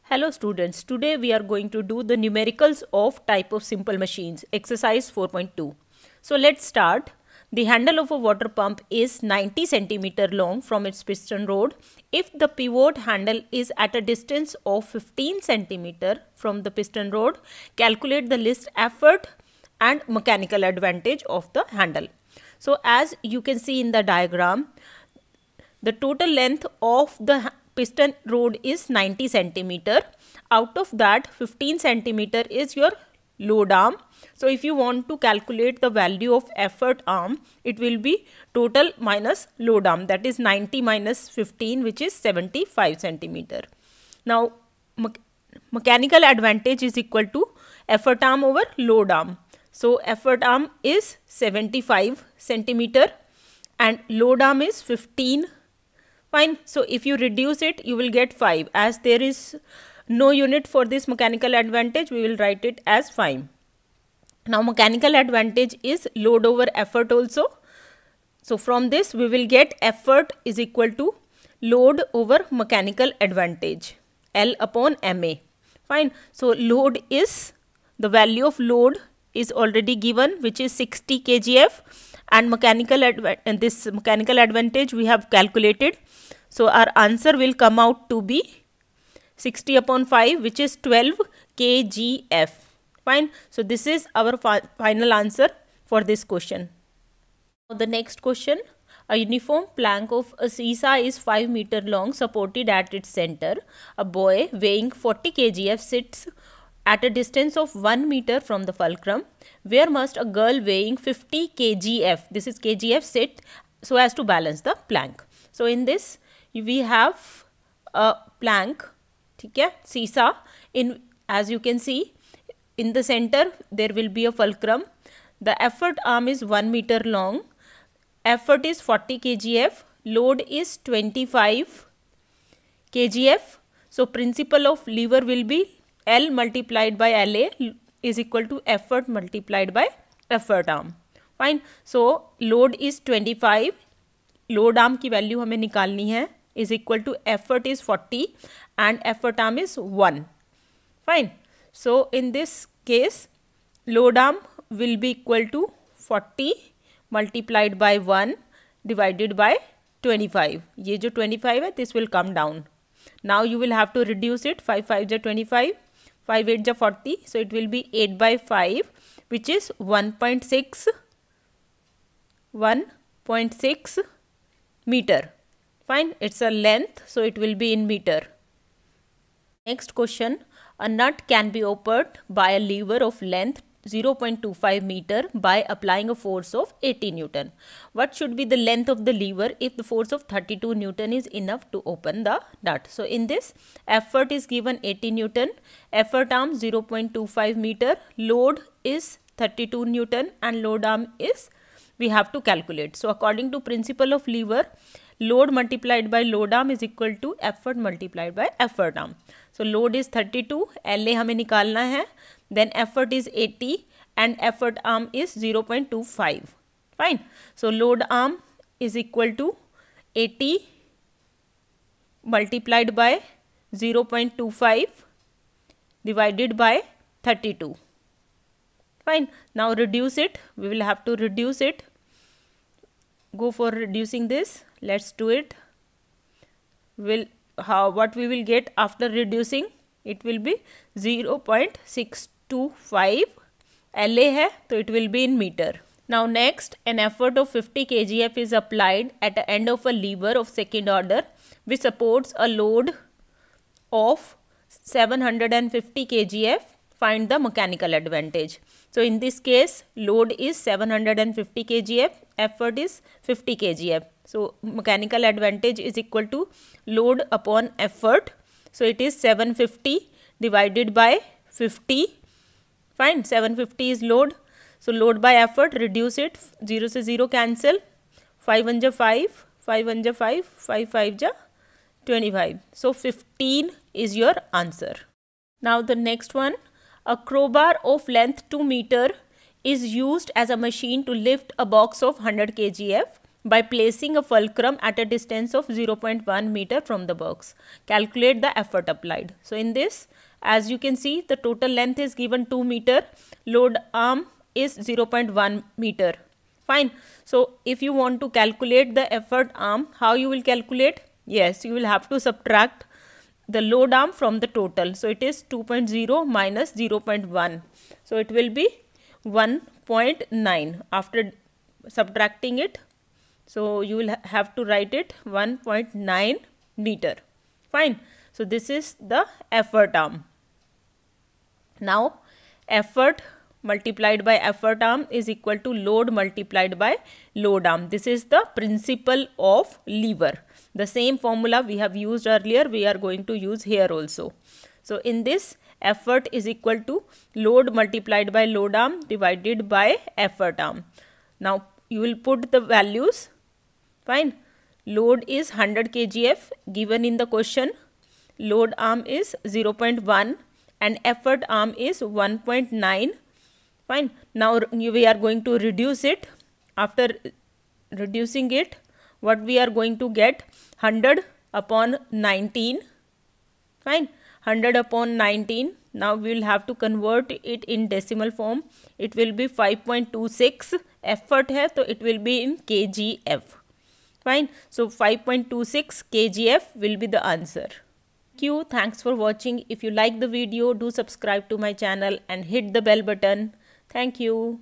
Hello students, today we are going to do the numericals of type of simple machines, exercise 4.2. So let's start. The handle of a water pump is 90 centimeter long from its piston rod. If the pivot handle is at a distance of 15 centimeter from the piston rod, calculate the least effort and mechanical advantage of the handle. So as you can see in the diagram, the total length of the piston rod is 90 centimeter. Out of that, 15 centimeter is your load arm. So if you want to calculate the value of effort arm, it will be total minus load arm, that is 90 minus 15, which is 75 centimeter. Now mechanical advantage is equal to effort arm over load arm. So effort arm is 75 centimeter and load arm is 15. Fine. So if you reduce it, you will get 5. As there is no unit for this mechanical advantage, we will write it as 5. Now mechanical advantage is load over effort also. So from this we will get effort is equal to load over mechanical advantage, L upon MA. Fine. So load is, the value of load is already given, which is 60 kgf, and this mechanical advantage we have calculated. So our answer will come out to be 60 upon 5, which is 12 kgf. Fine. So this is our final answer for this question. Now the next question. A uniform plank of a seesaw is 5 meter long, supported at its center. A boy weighing 40 kgf sits at a distance of 1 meter from the fulcrum. Where must a girl weighing 50 kgf, this is kgf, sit so as to balance the plank? So in this we have a plank, okay, seesaw, in, as you can see, in the center there will be a fulcrum. The effort arm is 1 meter long, effort is 40 kgf, load is 25 kgf. So principle of lever will be L multiplied by LA is equal to effort multiplied by effort arm. Fine. So load is 25, load arm की value हमें निकालनी है, is equal to effort is 40 and effort arm is 1. Fine. So in this case load arm will be equal to 40 multiplied by 1 divided by 25. ये जो 25 है, this will come down. Now you will have to reduce it. 5 5 is 25, 5 8 is 40, so it will be 8 by 5, which is 1.6 meter. Fine. It's a length, so it will be in meter. Next question. A nut can be opened by a lever of length 0.25 meter by applying a force of 80 Newton. What should be the length of the lever if the force of 32 Newton is enough to open the nut? So in this, effort is given 80 Newton, effort arm 0.25 meter, load is 32 Newton and load arm is, we have to calculate. So according to principle of lever, load multiplied by load arm is equal to effort multiplied by effort arm. So load is 32, LA हमें निकालना है, then effort is 80 and effort arm is 0.25. Fine. So load arm is equal to 80 multiplied by 0.25 divided by 32. Fine. Now reduce it. We will have to reduce it. Go for reducing this. Let's do it. What we will get after reducing, it will be 0.625 LA है, so it will be in meter. Now next, an effort of 50 kgf is applied at the end of a lever of second order which supports a load of 750 kgf. Find the mechanical advantage. So in this case, load is 750 kgf, effort is 50 kgf. So mechanical advantage is equal to load upon effort. So it is 750 divided by 50. Fine. 750 is load. So load by effort, reduce it. 0 से 0 cancel. 5 1 ja 5, 5 1 ja 5, 5 5 ja 25. So 15 is your answer. Now the next one. A crowbar of length 2 meter is used as a machine to lift a box of 100 kgf by placing a fulcrum at a distance of 0.1 meter from the box. Calculate the effort applied. So in this, as you can see, the total length is given 2 meter, load arm is 0.1 meter. Fine. So if you want to calculate the effort arm, how you will calculate? Yes, you will have to subtract the load arm from the total. So it is 2.0 minus 0.1. So it will be 1.9 after subtracting it. So you will have to write it 1.9 meter. Fine. So this is the effort arm. Now effort multiplied by effort arm is equal to load multiplied by load arm. This is the principle of lever. The same formula we have used earlier, we are going to use here also. So in this, effort is equal to load multiplied by load arm divided by effort arm. Now you will put the values. Fine. Load is 100 kgf given in the question. Load arm is 0.1 and effort arm is 1.9. Fine. Now we are going to reduce it. After reducing it, what we are going to get? 100 upon 19. Fine. 100 upon 19. Now we will have to convert it in decimal form. It will be 5.26. Effort hai, so it will be in kgf. Fine. So 5.26 kgf will be the answer. Thank you. Thanks for watching. If you like the video, do subscribe to my channel and hit the bell button. Thank you.